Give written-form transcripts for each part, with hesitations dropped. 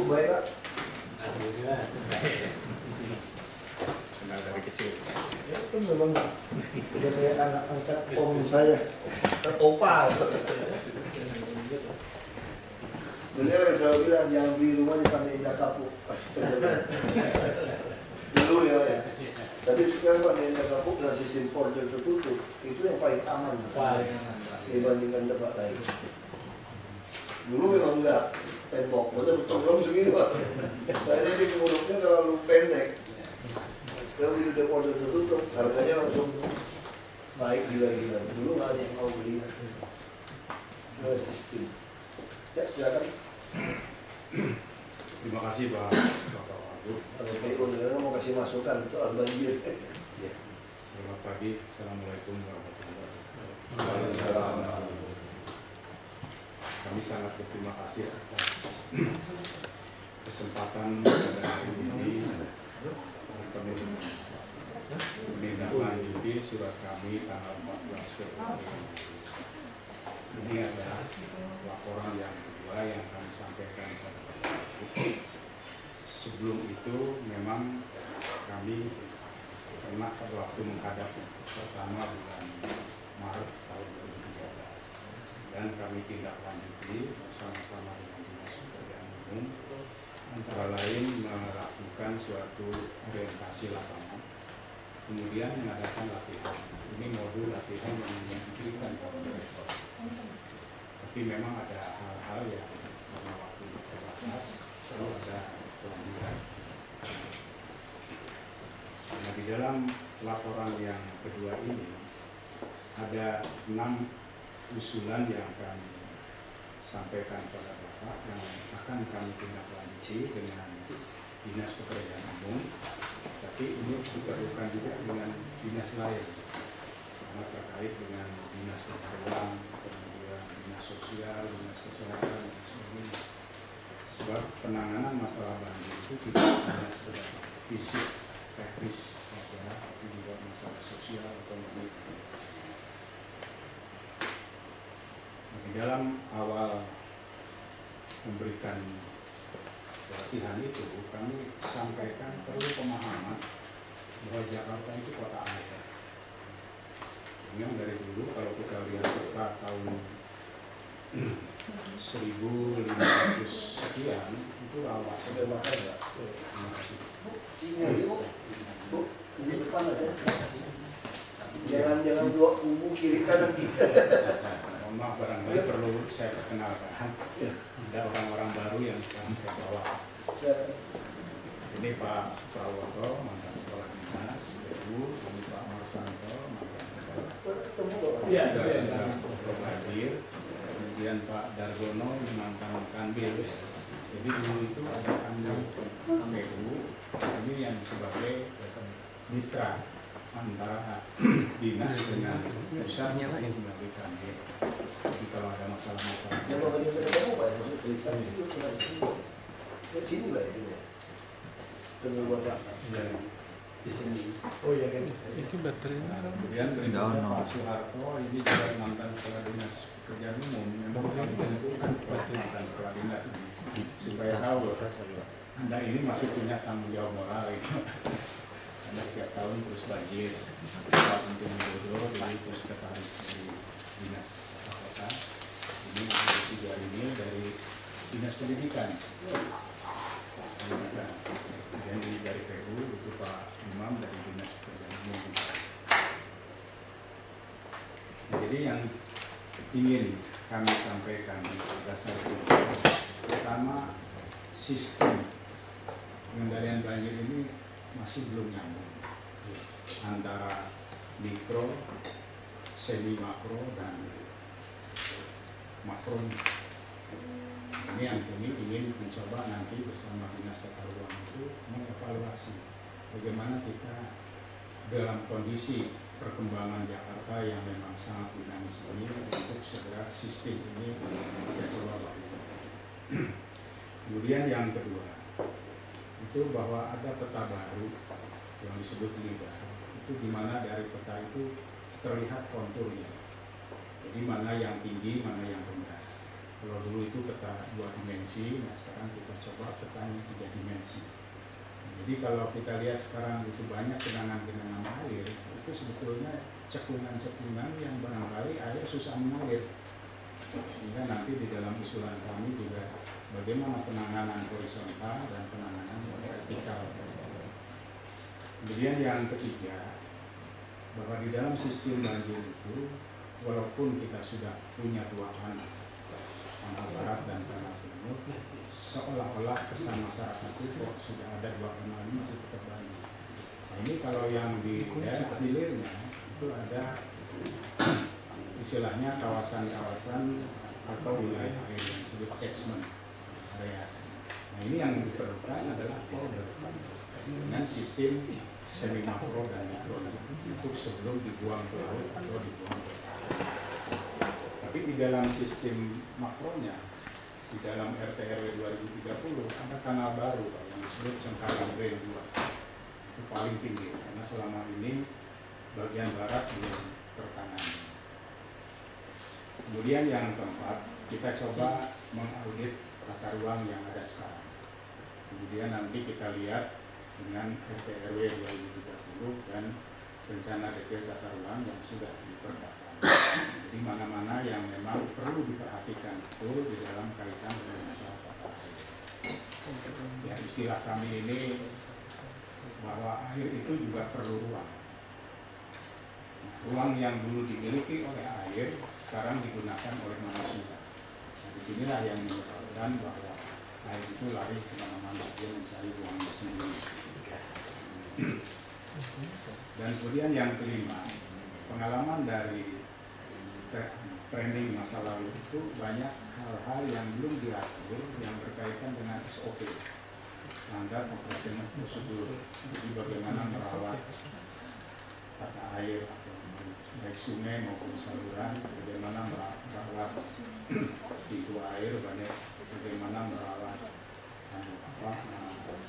Bu, baik Pak. Alhamdulillah baik. Kenal dari kecil. Ya, itu memang udah kayak anak angkat om saya, opa. Beliau yang selalu bilang jangan beli rumah di Pantai Indah Kapuk. Dulu ya. Tapi sekarang Pantai Indah Kapuk dengan sistem portal tertutup, itu yang paling aman dibandingkan tempat lain. Dulu memang enggak tembok, betul-betul segini Pak. Karena ini mulutnya terlalu pendek. Sekarang begitu dia portal tertutup, harganya langsung naik gila-gila. Dulu nggak ada yang mau beli. Ada sistem. Ya, silakan. Terima kasih Pak Wagub. Kalau PO mau kasih masukan soal banjir. Ya. Selamat pagi. Assalamualaikum warahmatullahi wabarakatuh. Kami sangat berterima kasih atas kesempatan pada hari ini menindaklanjuti surat kami tanggal 14 Februari. Ini adalah laporan yang kedua yang kami sampaikan kepada Bapak. Sebelum itu memang kami pernah waktu menghadap pertama bulan Maret tahun 2013 dan kami tindak lanjuti bersama-sama dengan Dinas Pekerjaan Umum antara lain melakukan suatu orientasi lapangan, kemudian mengadakan latihan. Ini modul latihan yang diberikan kepada rektor. Tapi memang ada hal-hal yang karena waktu terbatas perlu ada kelanjutan. Nah, di dalam laporan yang kedua ini ada 6 usulan yang kami sampaikan kepada Bapak yang akan kami tindak lanjuti dengan Dinas Pekerjaan Umum, tapi ini diperlukan juga dengan dinas lain karena terkait dengan dinas tata ruang, kemudian dinas sosial, dinas kesehatan dan sebagainya. Sebab penanganan masalah banjir itu tidak hanya sekedar fisik, teknis saja, tapi juga masalah sosial, ekonomi. Di dalam awal memberikan pelatihan itu, kami sampaikan perlu pemahaman bahwa Jakarta itu kota air. Yang dari dulu kalau kita lihat peta tahun 1500 sekian itu rawa. Sudah makan nggak? Terima kasih. Ini aja Bu, ini depan aja. Jangan dua kubu kiri kanan. Mohon maaf, barangkali perlu saya perkenalkan. Ada orang-orang baru yang sekarang saya bawa. Ini Pak Prawoto, mantan kepala dinas PU, ini Pak Marsanto, mantan kepala. Ketemu Bapak? Iya, sudah hadir. Kemudian Pak Dargono, mantan Kanwil. Jadi dulu itu ada Kanwil PU, ini yang sebagai mitra antara dinas dengan pusatnya untuk memberikan Kanwil. Jadi kalau ada masalah-masalah. Yang Bapak yang ketemu Pak, maksud tulisan itu cuma di sini. Di sini lah itu ya. Ketemu Bapak. Iya. Di sini. Oh iya kan. Itu baterainya. Nah, kemudian berikutnya Pak Soeharto, ini juga mantan kepala dinas pekerjaan umum. Memang kami tentukan mantan kepala dinas ini supaya tahu Anda ini masih punya tanggung jawab moral gitu. Anda setiap tahun terus banjir, Pak Untung Widodo dari sekretaris di dinas kota. Ini ada 3 ini dari dinas pendidikan. Kemudian dari PU itu Pak Imam dari Dinas Pekerjaan Umum. Nah, jadi yang ingin kami sampaikan pada saat itu, pertama sistem pengendalian banjir ini masih belum nyambung antara mikro, semi makro dan makro. Ini yang kami ingin mencoba nanti bersama Dinas Tata Ruang itu mengevaluasi bagaimana kita dalam kondisi perkembangan Jakarta yang memang sangat dinamis ini untuk segera sistem ini kita coba lakukan. Kemudian yang kedua itu bahwa ada peta baru yang disebut LIDAR, itu di mana dari peta itu terlihat konturnya, jadi mana yang tinggi, mana yang rendah. Kalau dulu itu peta 2 dimensi, nah sekarang kita coba petanya 3 dimensi. Jadi kalau kita lihat sekarang itu banyak genangan-genangan air, itu sebetulnya cekungan-cekungan yang barangkali air susah mengalir. Sehingga nanti di dalam usulan kami juga bagaimana penanganan horizontal dan penanganan vertikal. Kemudian yang ketiga, bahwa di dalam sistem banjir itu, walaupun kita sudah punya 2 tanah barat dan tanah timur, seolah-olah kesan masyarakat itu kok sudah ada 2 kanal ini masih tetap banjir. Nah ini kalau yang di daerah hilirnya itu ada istilahnya kawasan-kawasan atau wilayah air yang disebut catchment area. Nah ini yang diperlukan adalah polder dengan sistem semi makro dan mikro untuk sebelum dibuang ke laut atau dibuang ke Tapi di dalam sistem makronya, di dalam RT/RW 2030 ada kanal baru yang disebut Cengkareng Drain 2. Itu paling tinggi karena selama ini bagian barat belum tertangani. Kemudian yang keempat, kita coba mengaudit tata ruang yang ada sekarang. Kemudian nanti kita lihat dengan RT/RW 2030 dan rencana detail tata ruang yang sudah diperdakan. Jadi mana-mana yang memang perlu diperhatikan betul di dalam kaitan dengan masalah tata air. Ya istilah kami ini bahwa air itu juga perlu ruang. Nah, ruang yang dulu dimiliki oleh air sekarang digunakan oleh manusia. Nah, disinilah yang menyebabkan bahwa air itu lari kemana-mana, dia mencari ruangnya sendiri. Dan kemudian yang kelima, pengalaman dari training masa lalu itu banyak hal-hal yang belum diatur yang berkaitan dengan SOP, standar operasional prosedur. Jadi bagaimana merawat tata air atau baik sungai maupun saluran, bagaimana merawat pintu air, bagaimana merawat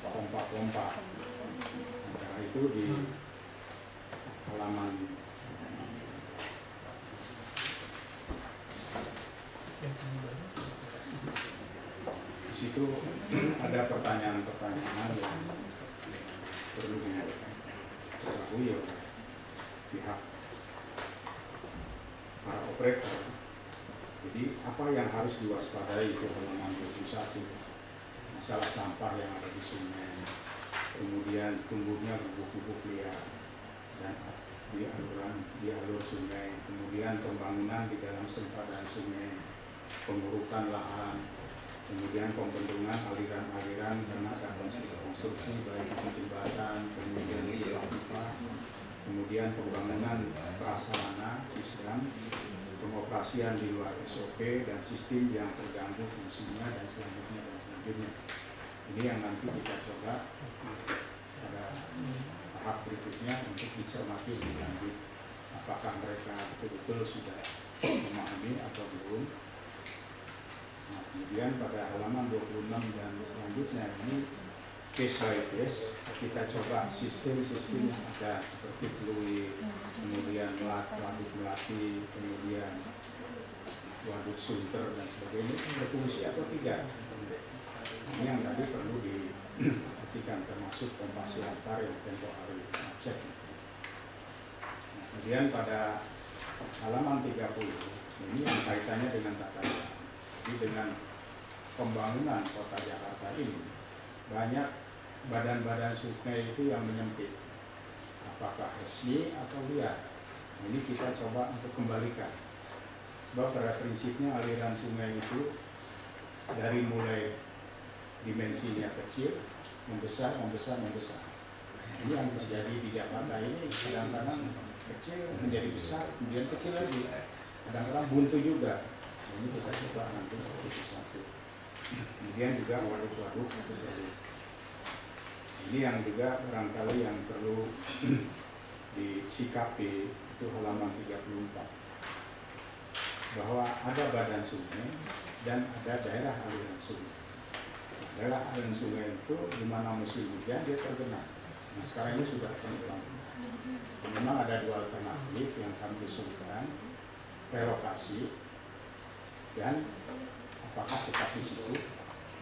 pompa-pompa. Antara itu di halaman di situ ada pertanyaan-pertanyaan yang perlu diketahui oleh pihak para operator. Jadi apa yang harus diwaspadai itu halaman 21, masalah sampah yang ada di sungai, kemudian tumbuhnya bubuk-bubuk liar dan di alur sungai, kemudian pembangunan di dalam sempadan sungai, pengurukan lahan, kemudian pembentukan aliran-aliran dan konstruksi baik itu jembatan, kemudian pipa, kemudian pembangunan prasarana Islam, pengoperasian di luar SOP dan sistem yang terganggu fungsinya dan selanjutnya. Ini yang nanti kita coba pada tahap berikutnya untuk dicermati lebih lanjut apakah mereka betul-betul sudah memahami atau belum. Nah, kemudian pada halaman 26 dan selanjutnya ini case by case kita coba sistem-sistem yang ada seperti fluid, kemudian waduk melati, kemudian waduk sunter dan sebagainya berfungsi atau tidak. Ini yang tadi perlu diperhatikan termasuk pompa siantar yang tempo hari cek. Nah, kemudian pada halaman 30 ini yang kaitannya dengan tata ruang. Jadi dengan pembangunan kota Jakarta ini banyak badan-badan sungai itu yang menyempit, apakah resmi atau liar. Ini kita coba untuk kembalikan. Sebab pada prinsipnya aliran sungai itu dari mulai dimensinya kecil, membesar. Ini yang terjadi di Jakarta ini kadang-kadang kecil menjadi besar, kemudian kecil lagi, kadang-kadang buntu juga. Ini kita coba nanti satu-satu. Kemudian juga waduk-waduk ini yang juga barangkali yang perlu disikapi itu halaman 34, bahwa ada badan sungai dan ada daerah aliran sungai. Daerah aliran sungai itu di mana musim hujan dia tergenang. Nah sekarang ini sudah tergenang. Memang ada 2 alternatif yang kami usulkan, relokasi dan apakah tetap di situ.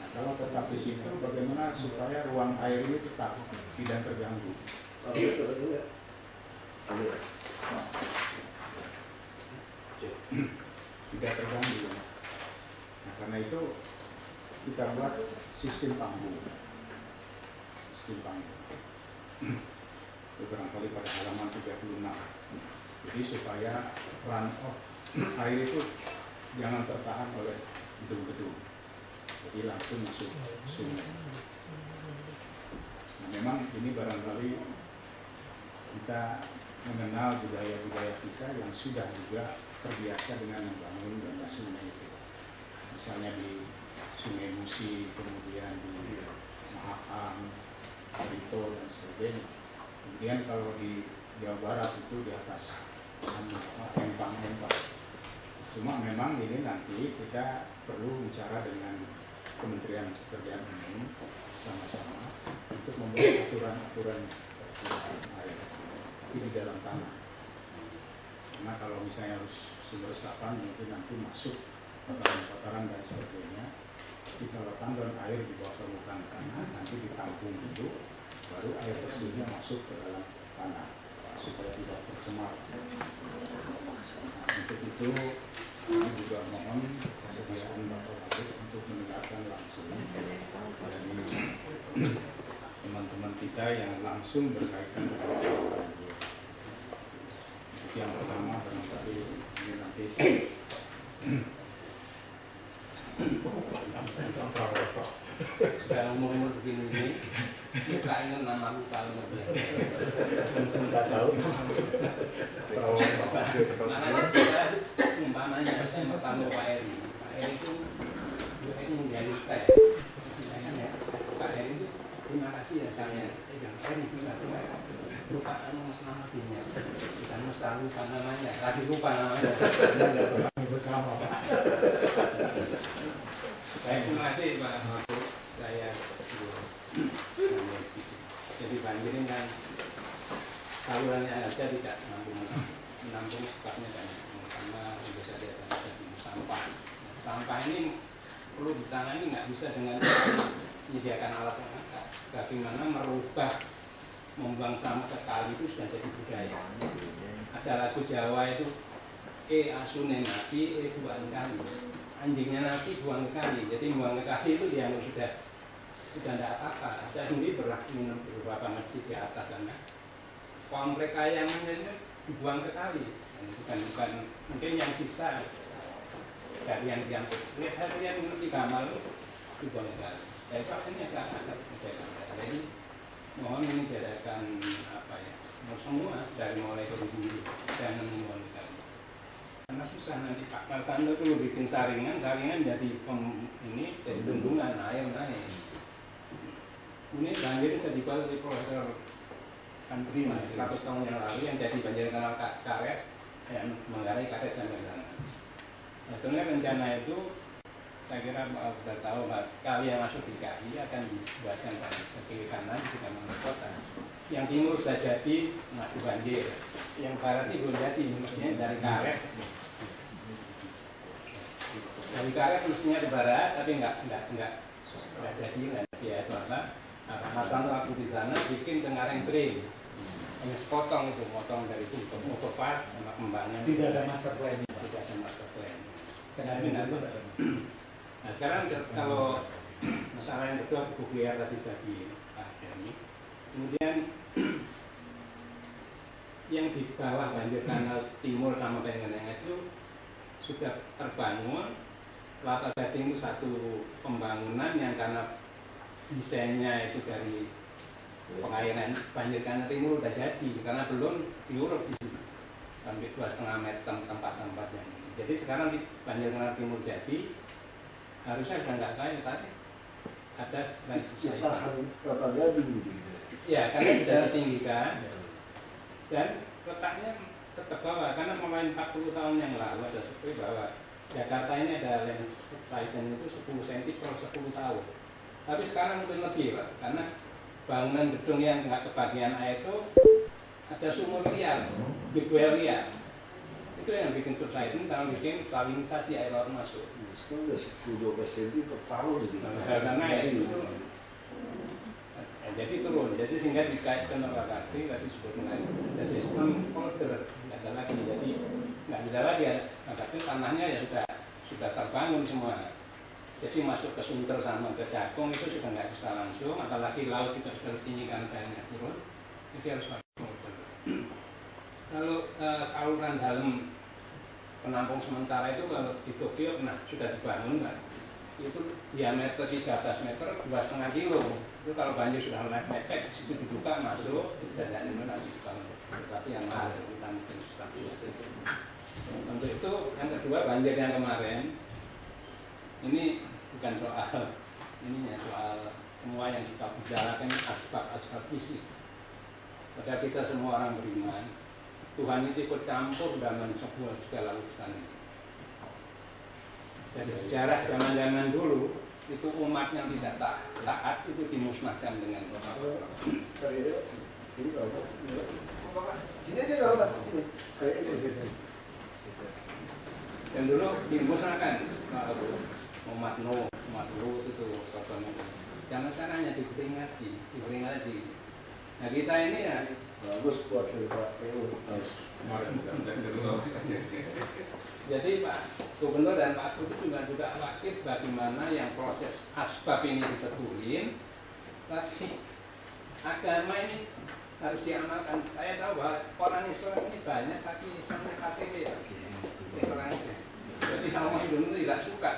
Nah, kalau tetap di situ, bagaimana supaya ruang air ini tetap tidak terganggu? Tidak terganggu. Nah, karena itu kita buat sistem tanggul. Itu barangkali pada halaman 36. Jadi supaya run off air itu jangan tertahan oleh gedung-gedung, jadi langsung masuk sungai. Nah, memang ini barangkali kita mengenal budaya-budaya kita yang sudah juga terbiasa dengan membangun dan sungai itu. Misalnya di Sungai Musi, kemudian di Mahakam, Rito dan sebagainya. Kemudian kalau di Jawa Barat itu di atas empang-empang. Cuma memang ini nanti kita perlu bicara dengan Kementerian Pekerjaan Umum sama-sama untuk membuat aturan-aturan air di dalam tanah. Karena kalau misalnya harus sumber resapan mungkin nanti masuk kotoran-kotoran dan sebagainya. Jadi kalau tanggalan air di bawah permukaan tanah nanti ditampung itu, baru air bersihnya masuk ke dalam tanah supaya tidak tercemar. Nah, untuk itu kami juga mohon kesediaan Bapak Kabit untuk mendengarkan langsung dari teman-teman kita yang langsung berkaitan dengan banjir. Yang pertama barangkali ini nanti sudah umur begini ini, kita ingin nama lupa lebih. tidak tahu. Makanya kita umpamanya saya mau tamu Pak Eri. Pak Eri itu menjadi teh. Pak Eri itu terima kasih ya saya bilang Pak Eri lupa mas nama dia, bukan mesti lupa namanya, lagi lupa namanya. Baik, terima kasih Pak. Saya jadi banjir ini kan salurannya aja tidak menampung sebabnya banyak, karena tentu saja ada sampah. Sampah ini perlu ditangani nggak bisa dengan menyediakan alat yang ada. Bagaimana merubah membuang sampah ke kali itu sudah jadi budaya. Ada lagu Jawa itu asune mati, buang kali. Anjingnya nanti buang ke kali, jadi buang ke kali itu yang sudah tidak apa-apa. Saya sendiri pernah minum di beberapa masjid di atas sana. Komplek kayangannya itu dibuang ke kali, bukan mungkin yang sisa dari yang diangkut. Lihat hasilnya mengerti gamal itu dibuang ke kali. Jadi ini agak kejadian. Jadi mohon ini diadakan apa ya, semua dari mulai ke hulu dan membuang ke kali. Karena susah nanti Pak Martando itu bikin saringan jadi ini jadi bendungan air naik. Ini banjir jadi dibuat oleh Profesor Andri 100 tahun yang lalu yang jadi banjir kanal karet yang menggarai karet sampai sana. Sebetulnya rencana itu saya kira sudah tahu kali yang masuk di KI akan dibuatkan ke kiri kanan di kanan kota. Yang timur sudah jadi masuk banjir. Yang barat ini belum jadi, mestinya dari karet. Dari karet mestinya di barat, tapi enggak jadi, ya itu apa? Masang lampu di sana, bikin Cengkareng Trail. Hanya sepotong itu, potong dari itu, motopark sama kembangnya. Tidak ada master plan. Tidak ada master plan. Nah sekarang kalau masalah yang kedua buku biar tadi sudah dipahami. Kemudian yang di bawah banjir kanal timur sama Pengeneng itu sudah terbangun. Kelapa Gading itu satu pembangunan yang karena desainnya itu dari pengairan banjir kanal timur sudah jadi karena belum diuruk di sini sampai 2,5 meter tempat-tempat yang ini. Jadi sekarang di banjir kanal timur jadi harusnya sudah nggak kayak tadi ada dan susah. Kelapa Gading gitu. Ya karena sudah ditinggikan dan letaknya tetap bawah karena mulai 40 tahun yang lalu ada survei bahwa Jakarta ini ada landslide itu 10 cm per 10 tahun. Tapi sekarang mungkin lebih Pak, karena bangunan gedung yang nggak kebagian air itu ada sumur liar, bibel liar. Itu yang bikin subsidence sama bikin salinisasi air laut masuk. Sekarang udah 10-12 cm per tahun gitu. Karena itu jadi turun, jadi sehingga dikaitkan oleh kaki tadi disebut dengan ada sistem polder, nggak ada lagi, jadi nggak bisa lagi ya. Nah, tapi tanahnya ya sudah terbangun semua. Jadi masuk ke Sunter sama ke Cakung itu sudah nggak bisa langsung, apalagi laut juga sudah tinggi kan kayaknya turun, jadi harus pakai polder. Lalu saluran dalam penampung sementara itu kalau di Tokyo sudah dibangun kan, itu diameter 13 meter 2,5 kilo. Itu kalau banjir sudah mulai mepet, situ dibuka masuk dan nanti dibangun. Tapi yang mahal kita mungkin stabil. Untuk itu yang kedua banjir yang kemarin ini bukan soal ininya, soal semua yang kita bicarakan asbab fisik. Pada kita semua orang beriman, Tuhan itu ikut campur dalam sebuah segala urusan ini. Dari sejarah zaman-zaman dulu itu umat yang tidak taat itu dimusnahkan dengan sini aja nggak apa sini kayak itu dan dulu dimusnahkan umat Nuh, umat Lut itu Sodom itu. Jangan sekarangnya diperingati. Nah kita ini ya bagus buat Pak PU. Jadi Pak Gubernur dan Pak Gubernur juga wakil bagaimana yang proses asbab ini dibetulin, tapi agama ini harus diamalkan. Saya tahu bahwa orang Islam ini banyak, tapi Islamnya KTP orangnya. Jadi orang Indonesia tidak suka,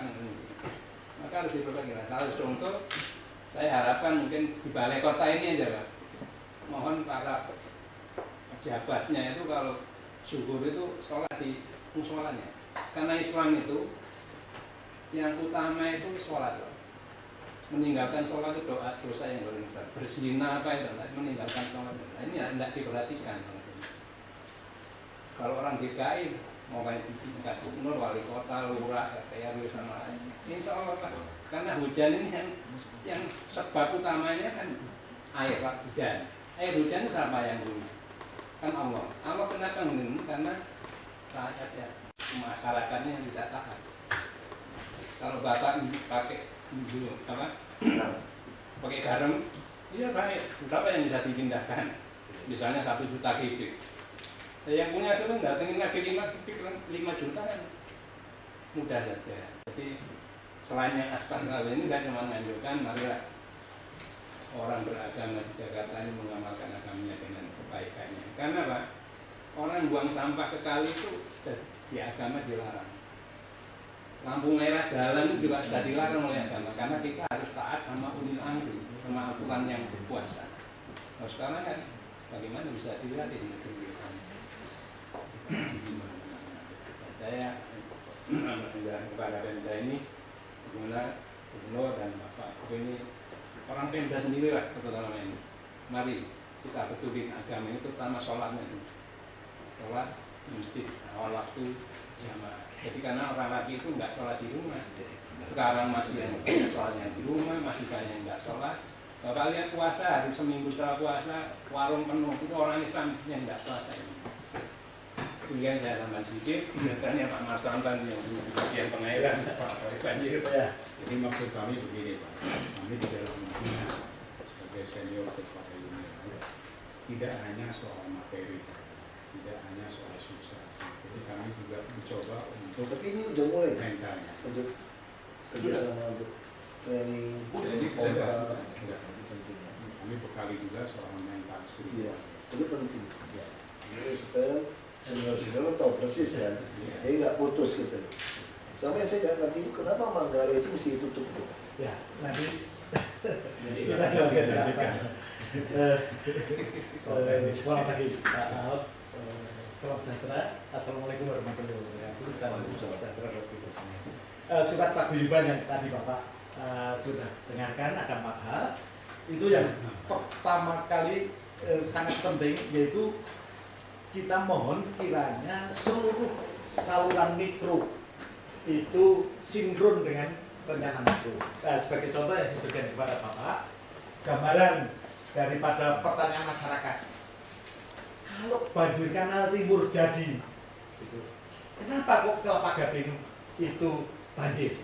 maka harus diperbaiki. Salah contoh, saya harapkan mungkin di balai kota ini aja Pak. Mohon para pejabatnya itu kalau zuhur itu sholat di musholanya. Karena Islam itu yang utama itu sholat. Meninggalkan sholat itu dosa yang paling besar. Berzina apa itu, meninggalkan sholat. Nah, ini tidak diperhatikan. Kalau orang DKI mau kayak di tingkat gubernur, wali kota, lurah, RT RW sama lain, insya Allah Pak. Karena hujan ini yang sebab utamanya kan air hujan. Air hujan siapa yang punya? Kan Allah. Allah kenapa ini? Karena rakyat ya, masyarakatnya yang tidak taat. Kalau bapak pakai pakai garam, iya baik. Berapa yang bisa dipindahkan? Misalnya 1 juta kubik. Yang punya semen datengin lagi 5 juta kan mudah saja. Jadi selain yang aspal kali ini saya cuma menganjurkan marilah orang beragama di Jakarta ini mengamalkan agamanya dengan sebaik-baiknya. Karena Pak, orang buang sampah ke kali itu di agama dilarang. Lampu merah jalan itu juga sudah dilarang oleh agama karena kita harus taat sama ulil amri, sama aturan yang berkuasa. Nah, sekarang kan bagaimana bisa dilihat di negeri kita. Saya menjelaskan kepada Pemda ini bagaimana Gubernur dan Bapak ini orang Pemda sendirilah terutama ini. Mari kita betulin agama ini, terutama sholatnya dulu. Sholat mesti awal waktu jamaah. Jadi karena orang lagi itu nggak sholat di rumah. Sekarang masih yang sholatnya di rumah, masih banyak yang nggak sholat. Bapak lihat puasa, hari seminggu setelah puasa warung penuh, itu orang Islam yang nggak puasa ini. Kemudian saya tambah sedikit, biasanya Pak Marsantan yang bagian pengairan, banjir. Jadi maksud kami begini Pak, kami di dalam dunia sebagai senior kepada dunia tidak hanya soal materi, tidak hanya soal substansi. Jadi kami juga mencoba untuk. Tapi ini udah mulai mentalnya. untuk kerjasama untuk training. Jadi kami bekali juga soal mental spiritual. Iya, itu penting. Ya. Jadi supaya senior-senior tahu persis kan, jadi nggak putus gitu. Sampai saya nggak ngerti kenapa Manggarai itu mesti ditutup gitu. Ya, nanti kita jelaskan. Selamat pagi Pak Ahok, salam sejahtera. Assalamualaikum warahmatullahi wabarakatuh. Salam sejahtera bagi kita semua. Surat paguyuban yang tadi Bapak sudah dengarkan ada 4 hal. Itu yang pertama kali sangat penting, yaitu kita mohon kiranya seluruh saluran mikro itu sinkron dengan rencana makro. Nah, sebagai contoh yang diberikan kepada Bapak, gambaran daripada pertanyaan masyarakat. Kalau banjir kanal timur jadi, gitu, kenapa kok Kelapa Gading itu banjir?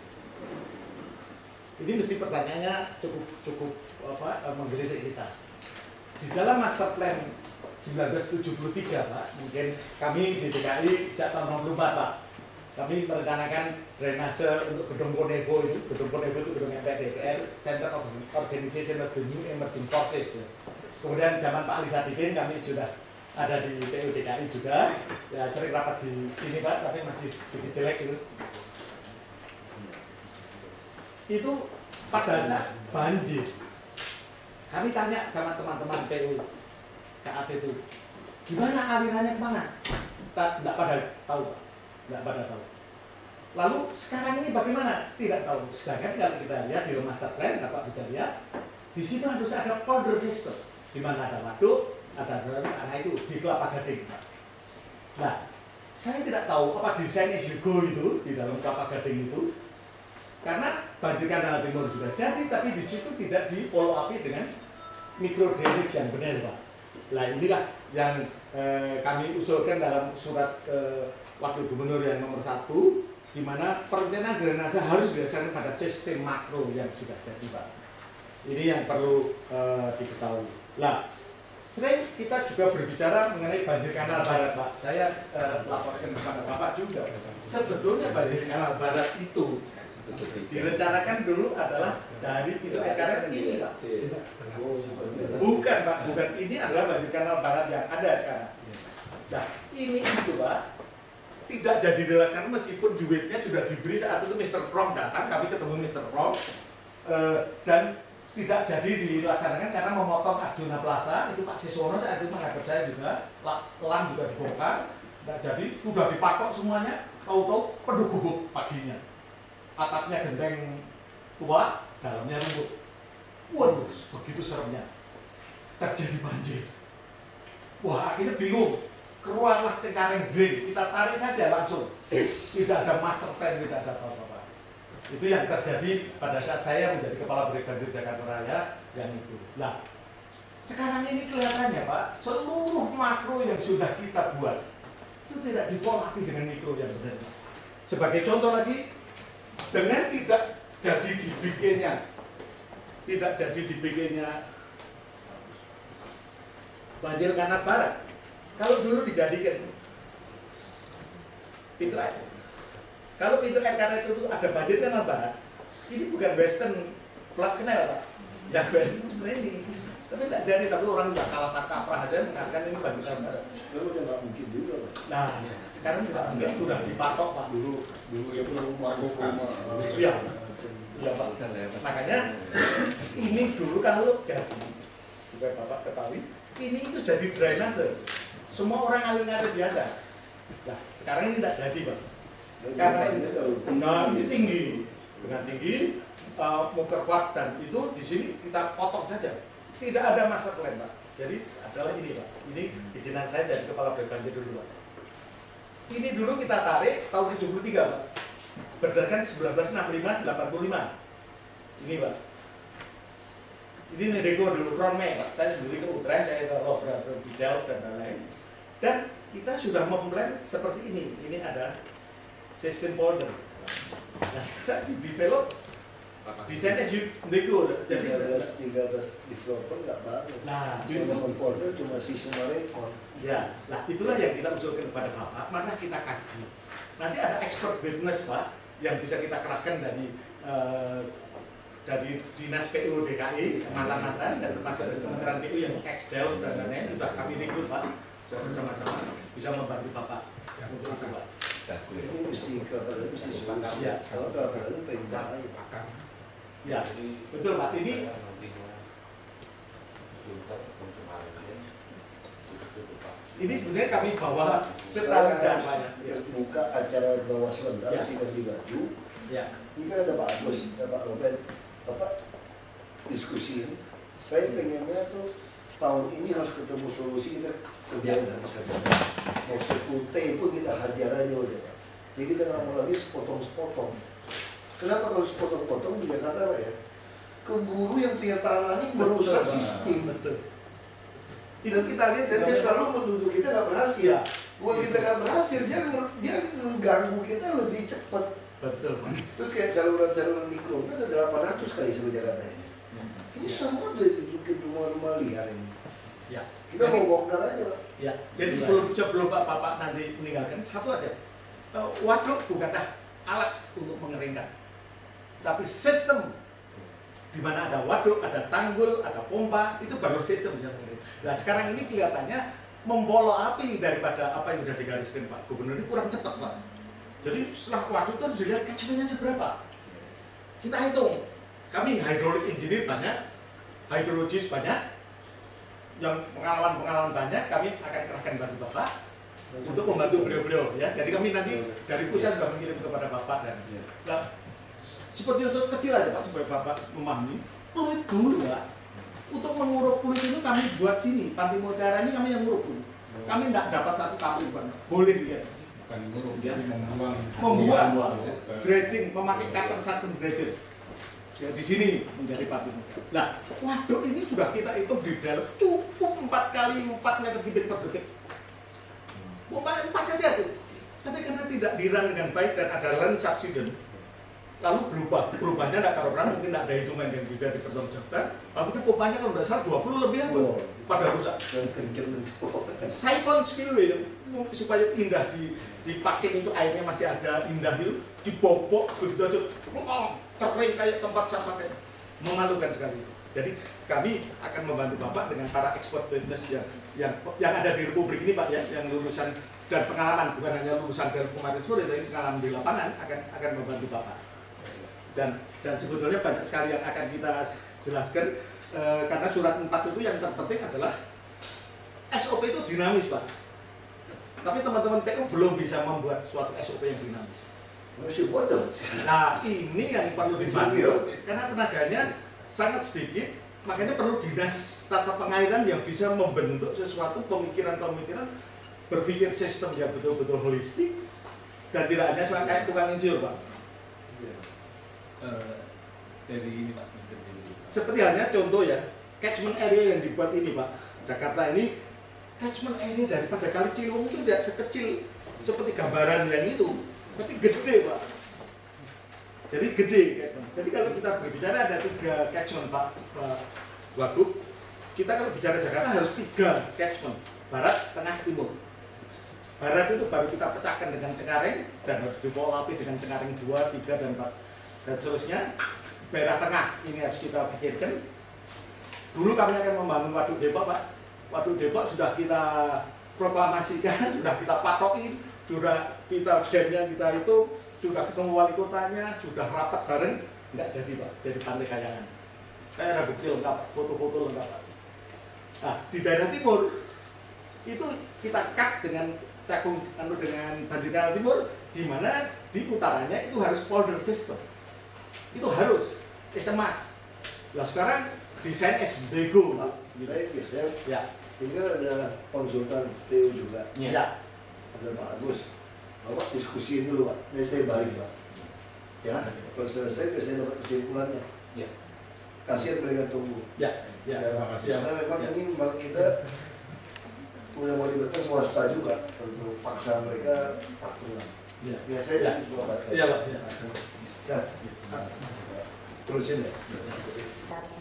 Ini mesti pertanyaannya cukup menggelitik kita. Di dalam Master Plan 1973 Pak, mungkin kami di DKI sejak tahun 64 Pak, kami merencanakan drainase untuk gedung Konevo itu. Gedung Konevo itu gedung MPR DPR, Center of Organization of the New Emerging Forces. Kemudian zaman Pak Ali Sadikin kami sudah ada di PU DKI juga, ya sering rapat di sini Pak, tapi masih sedikit jelek itu. Itu pada saat banjir, kami tanya sama teman-teman PU KAT itu, gimana alirannya kemana? Tidak pada tahu Pak, tidak pada tahu. Lalu sekarang ini bagaimana? Tidak tahu. Sedangkan kalau kita lihat di Master Plan, Bapak bisa lihat, di situ harus ada powder system, di mana ada waduk, ada karena itu di Kelapa Gading. Nah, saya tidak tahu apa desain as you go itu di dalam Kelapa Gading itu, karena banjir kanal timur juga jadi, tapi di situ tidak di follow up dengan micro drainage yang benar Pak. Nah inilah yang kami usulkan dalam surat Wakil Gubernur yang nomor 1, di mana perencanaan drainase harus didasarkan pada sistem makro yang sudah jadi Pak. Ini yang perlu diketahui. Nah, sering kita juga berbicara mengenai banjir kanal barat Pak. Saya laporkan kepada Bapak juga. Sebetulnya banjir kanal barat itu direncanakan dulu adalah dari pintu air karet ini Pak. Bukan Pak, bukan. Ini adalah banjir kanal barat yang ada sekarang. Nah, ini itu Pak tidak jadi dilaksanakan meskipun duitnya sudah diberi saat itu Mr. Prom datang, kami ketemu Mr. Prom dan tidak jadi dilaksanakan karena memotong Arjuna Plaza. Itu Pak Siswono saat itu menghadap saya juga, kelang juga dibongkar, tidak jadi, sudah dipatok semuanya, tahu-tahu penuh gubuk paginya. Atapnya genteng tua, dalamnya rumput. Waduh, begitu seremnya. Terjadi banjir. Wah, akhirnya bingung. Keluarlah Cengkareng Drain, kita tarik saja langsung. Tidak ada master plan, tidak ada apa-apa. Itu yang terjadi pada saat saya menjadi Kepala Balik Banjir Jakarta Raya yang itu. Nah, sekarang ini kelihatannya Pak, seluruh makro yang sudah kita buat itu tidak di-follow dengan mikro yang benar. Sebagai contoh lagi, dengan tidak jadi dibikinnya banjir kanal barat. Kalau dulu dijadikan pintu air, kalau pintu air karet itu ada banjir kanal barat, ini bukan Western Flood Canal Pak, yang Western ini. Tapi tidak jadi, tapi orang nggak salah kaprah aja mengatakan ini banjir kanal barat. Lalu udah nggak mungkin juga Pak. Nah, sekarang tidak mungkin, sudah dipatok Pak. Dulu ya rumah. Iya, iya Pak. Makanya ini dulu kalau jadi, supaya Bapak ketahui, ini itu jadi drainase. Semua orang ngalir-ngalir biasa. Nah, sekarang ini tidak jadi Pak. Karena ini tinggi, dengan tinggi, muker kuat dan itu di sini kita potong saja. Tidak ada master plan Pak. Jadi adalah ini Pak. Ini bikinan saya jadi Kepala Balik Banjir dulu Pak. Ini dulu kita tarik tahun 73 Pak. Berdasarkan 1965-85. Ini Pak. Ini Nedego dulu Ronme Pak. Saya sendiri ke Utrecht, saya ke Lombok, di Delft dan lain-lain. Dan kita sudah memplan seperti ini. Ini ada sistem polder. Nah sekarang di develop desainnya Nedego. Jadi 13 developer nggak banget. Nah, cuma polder cuma sistem rekor. Ya, nah itulah yang kita usulkan kepada Bapak. Maka kita kaji. Nanti ada expert witness Pak yang bisa kita kerahkan dari Dinas PU DKI, mantan-mantan dan termasuk dari Kementerian PU yang ex-Delft dan lain-lain sudah kami rekrut Pak. Sudah bersama-sama bisa membantu Bapak untuk itu Pak. Ini mesti solusi. Ya. Kalau itu pindah aja. Ya, betul Pak. Ini sebenarnya kami bawa Saya dan harus banyak. buka acara bawah sebentar, Ya. mesti ganti baju. Ya, Ini kan ada Pak Agus, ada Pak Robert, diskusiin. Saya pengennya tuh tahun ini harus ketemu solusi, kita kerjain habis saja. Mau sekute pun kita hajar aja udah Pak. Jadi kita nggak mau lagi sepotong-sepotong. Kenapa kalau sepotong-potong di Jakarta Pak ya? Keburu yang punya tanah ini merusak sistem. betul. Dan kita lihat dan dia selalu menuduh kita nggak berhasil. Ya, Bukan kita nggak berhasil, dia mengganggu kita lebih cepat. Betul. Terus kayak saluran-saluran mikro kan ada 800 kali seluruh Jakarta ini. Ini semua udah dibikin rumah-rumah liar ini. Ya. Kita mau bongkar aja, Pak. Ya. Jadi sebelum Bapak nanti meninggalkan, satu aja. Waduk bukanlah alat untuk mengeringkan, tapi sistem di mana ada waduk, ada tanggul, ada pompa, itu baru sistem yang mengeringkan. Nah sekarang ini kelihatannya memfollow api daripada apa yang sudah digariskan Pak Gubernur ini kurang cepat Pak. Jadi setelah waduk itu harus dilihat catchment-nya seberapa. Kita hitung. Kami hydraulic engineer banyak, hydrologis banyak, yang pengalaman banyak, kami akan kerahkan bantu Bapak untuk membantu beliau-beliau ya. Jadi kami nanti dari pusat sudah mengirim kepada Bapak dan seperti itu kecil aja Pak supaya Bapak memahami. Fluid dulu ya. Untuk menguruk fluid itu kami buat sini, Panti Mutiara ini kami yang nguruk dulu. Kami tidak dapat satu kapal Pak. Boleh dia. Bukan nguruk, dia Membuang dredging, memakai cutter suction dredger. Ya, di sini menjadi Panti Mutiara. Nah, waduk ini sudah kita hitung di dalam cukup 4 kali 4 meter kubik per detik. 4 saja tuh. Tapi karena tidak dirun dengan baik dan ada land subsidence, lalu berubahnya tidak karuan, mungkin tidak ada hitungan yang bisa dipertanggungjawabkan. Lalu pompanya kalau tidak salah 20 lebih apa? Pada rusak. Siphon spillway supaya indah dipakai itu airnya masih ada indah itu dibobok begitu aja, kering kayak tempat sampah, memalukan sekali. Jadi kami akan membantu Bapak dengan para expert witness yang ada di Republik ini Pak ya, yang lulusan dan pengalaman, bukan hanya lulusan dari kemarin sore, tapi pengalaman di lapangan akan membantu Bapak. Dan sebetulnya banyak sekali yang akan kita jelaskan karena surat 4 itu yang terpenting adalah SOP itu dinamis Pak. Tapi teman-teman PU belum bisa membuat suatu SOP yang dinamis. Masih bodoh. Nah ini yang perlu dibantu karena tenaganya sangat sedikit, makanya perlu dinas tata pengairan yang bisa membentuk sesuatu pemikiran-pemikiran, berpikir sistem yang betul-betul holistik dan tidak hanya soal kayak tukang insinyur Pak. Dari ini Pak, Mr. Seperti halnya contoh ya, catchment area yang dibuat ini Pak, Jakarta ini catchment area daripada Kali Ciliwung itu tidak sekecil seperti gambaran yang itu, tapi gede Pak. Jadi gede. Jadi kalau kita berbicara ada 3 catchment Pak Wagub, kita kalau bicara Jakarta harus 3 catchment, barat, tengah, timur. Barat itu baru kita pecahkan dengan Cengkareng dan harus dipolapi dengan Cengkareng 2, 3, dan 4 dan seterusnya. Daerah tengah ini harus kita pikirkan. Dulu kami akan membangun Waduk Depok Pak. Waduk Depok sudah kita proklamasikan, sudah kita patokin, sudah kita jamnya kita itu, sudah ketemu wali kotanya, sudah rapat bareng, nggak jadi Pak, jadi Pantai Kayangan. Saya ada bukti lengkap, foto-foto lengkap Pak. Nah di daerah timur itu kita cut dengan cakung dengan Banjir Kanal Timur, di mana di utaranya itu harus polder system, itu harus emas. Nah sekarang desain SBGO. Saya ya. Ini kan ada konsultan PU juga. Ya. Ada Pak Agus. Bapak diskusiin dulu Pak. Nanti saya balik Pak. Ya. Kalau selesai saya dapat kesimpulannya. Ya. Kasihan mereka tunggu. Ya. Ya. Karena memang ini kita udah mau libatkan swasta juga untuk paksa mereka patungan. Ya. Biasanya itu Pak. Iya Pak. Ya. Terusin ya.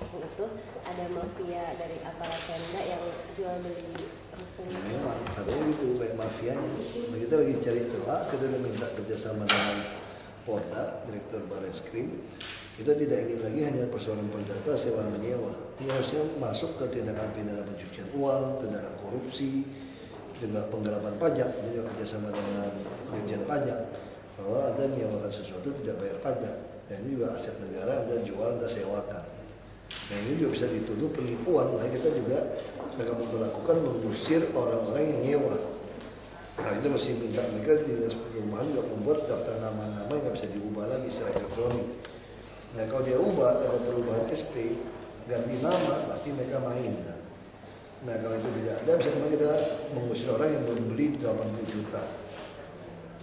Itu ada mafia dari aparat Pemda yang jual beli rusun. Memang katanya gitu kayak mafianya. Nah, kita lagi cari celah, kita udah minta kerjasama dengan Porda, Direktur Barreskrim. Kita tidak ingin lagi hanya persoalan perdata sewa menyewa. Ini harusnya masuk ke tindakan pidana pencucian uang, tindakan korupsi, juga penggelapan pajak. Kita juga kerjasama dengan Dirjen Pajak bahwa Anda menyewakan sesuatu tidak bayar pajak. Dan ini juga aset negara Anda jual, Anda sewakan. Nah ini juga bisa dituduh penipuan, makanya kita juga akan memperlakukan mengusir orang-orang yang nyewa. Nah itu masih minta mereka di dinas perumahan juga membuat daftar nama-nama yang nggak bisa diubah lagi secara elektronik. Nah kalau dia ubah, ada perubahan SP, ganti nama, berarti mereka main kan. Nah kalau itu tidak ada, misalnya kita mengusir orang yang membeli 80 juta.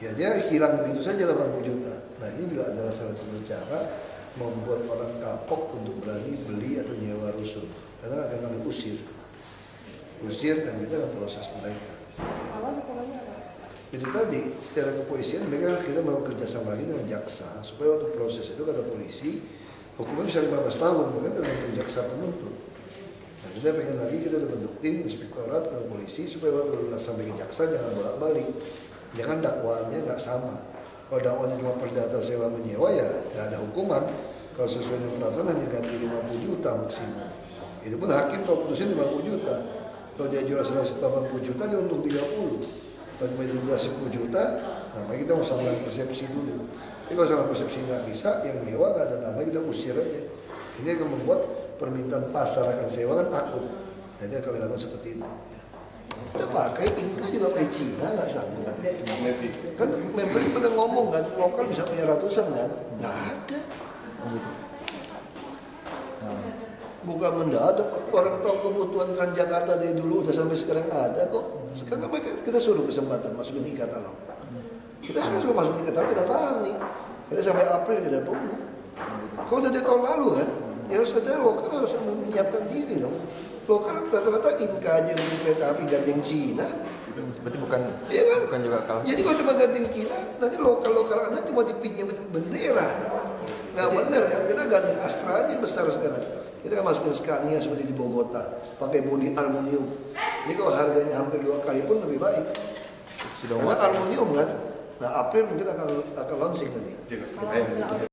Ya dia hilang begitu saja 80 juta. Nah ini juga adalah salah satu cara membuat orang kapok untuk berani beli atau nyewa rusun, karena akan kami usir. usir dan kita akan proses mereka. Awal hukumannya apa? Jadi tadi secara kepolisian kita mau kerjasama lagi dengan jaksa supaya waktu proses itu kata polisi hukuman bisa 15 tahun, tapi tergantung jaksa penuntut. Nah, kita pengen lagi kita udah bentuk tim inspektorat ke polisi supaya waktu sampai ke jaksa jangan bolak-balik, jangan dakwaannya nggak sama. Kalau dakwaannya cuma perdata sewa menyewa ya nggak ada hukuman. Kalau sesuai dengan peraturan hanya ganti 50 juta maksimal. Itu pun hakim kalau putusin 50 juta. Kalau dia jual 80 juta dia untung 30. Kalau cuma denda 10 juta, namanya kita mau samakan persepsi dulu. Tapi kalau sama persepsi nggak bisa, yang nyewa nggak ada nama kita usir aja. Ini akan membuat permintaan pasar akan sewa kan takut. Jadi kami lakukan seperti itu. Kita pakai Inka juga pakai Cina nggak sanggup. Kan member pada ngomong kan lokal bisa punya ratusan kan? Nggak ada. Bukan mendadak orang tahu kebutuhan Transjakarta dari dulu udah sampai sekarang ada kok. Sekarang kita suruh kesempatan masukin e-katalog. Kita sekarang suruh masukin e-katalog kita tahan nih. Kita sampai April kita tunggu. Kalau udah dari tahun lalu kan, ya harus ada lokal harus menyiapkan diri dong. Lokal rata-rata Inka aja yang beli kereta api gandeng Cina. Berarti bukan, ya kan? Bukan juga kalah. Jadi kalau cuma gandeng Cina, nanti lokal-lokal Anda cuma dipinjam bendera. Nggak benar kan? Kita gandeng Astra aja besar sekarang. Kita kan masukin Scania seperti di Bogota, pakai bodi aluminium. Ini kalau harganya hampir 2 kali pun lebih baik. Karena aluminium kan. Nah April mungkin akan launching nanti.